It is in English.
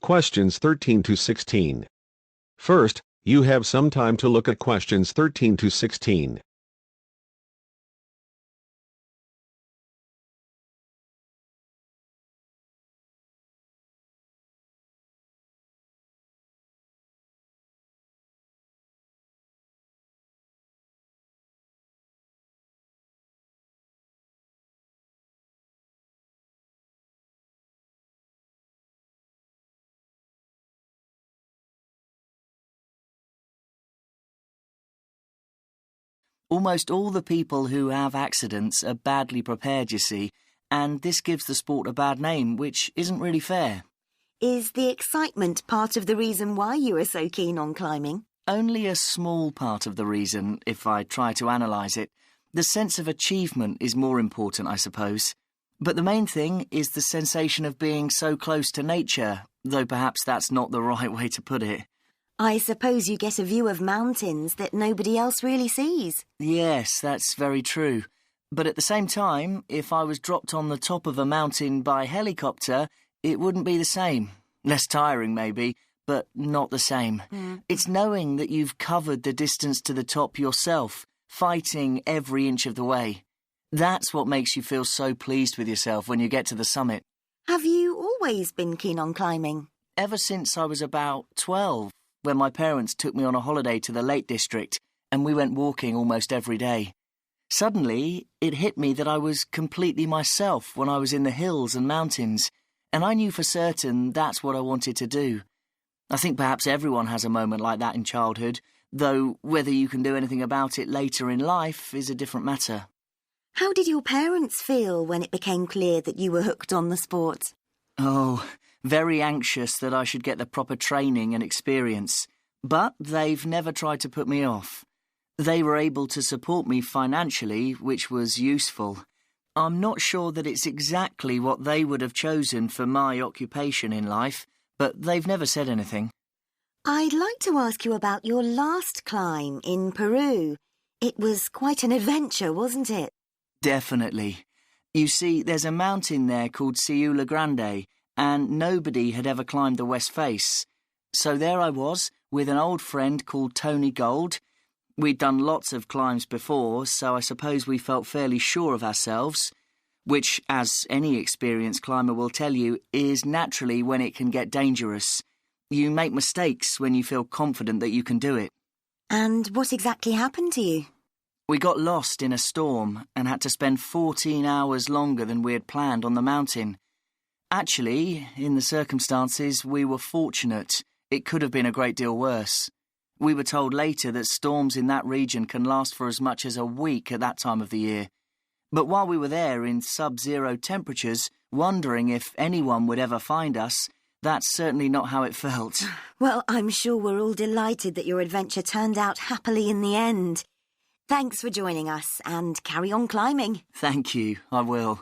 Questions 13 to 16. First, you have some time to look at questions 13 to 16. Almost all the people who have accidents are badly prepared, you see, and this gives the sport a bad name, which isn't really fair. Is the excitement part of the reason why you are so keen on climbing? Only a small part of the reason, if I try to analyse it. The sense of achievement is more important, I suppose. But the main thing is the sensation of being so close to nature, though perhaps that's not the right way to put it. I suppose you get a view of mountains that nobody else really sees. Yes, that's very true. But at the same time, if I was dropped on the top of a mountain by helicopter, it wouldn't be the same. Less tiring, maybe, but not the same. It's knowing that you've covered the distance to the top yourself, fighting every inch of the way. That's what makes you feel so pleased with yourself when you get to the summit. Have you always been keen on climbing? Ever since I was about 12, when my parents took me on a holiday to the Lake District, and we went walking almost every day. Suddenly, it hit me that I was completely myself when I was in the hills and mountains, and I knew for certain that's what I wanted to do. I think perhaps everyone has a moment like that in childhood, though whether you can do anything about it later in life is a different matter. How did your parents feel when it became clear that you were hooked on the sport? Oh, very anxious that I should get the proper training and experience, but they've never tried to put me off. They were able to support me financially, which was useful. I'm not sure that it's exactly what they would have chosen for my occupation in life, but they've never said anything. I'd like to ask you about your last climb in Peru. It was quite an adventure, wasn't it? Definitely. You see, there's a mountain there called Ciula Grande, and nobody had ever climbed the west face. So there I was, with an old friend called Tony Gold. We'd done lots of climbs before, so I suppose we felt fairly sure of ourselves, which, as any experienced climber will tell you, is naturally when it can get dangerous. You make mistakes when you feel confident that you can do it. And what exactly happened to you? We got lost in a storm and had to spend 14 hours longer than we had planned on the mountain. Actually, in the circumstances, we were fortunate. It could have been a great deal worse. We were told later that storms in that region can last for as much as a week at that time of the year. But while we were there in sub-zero temperatures, wondering if anyone would ever find us, that's certainly not how it felt. Well, I'm sure we're all delighted that your adventure turned out happily in the end. Thanks for joining us, and carry on climbing. Thank you, I will.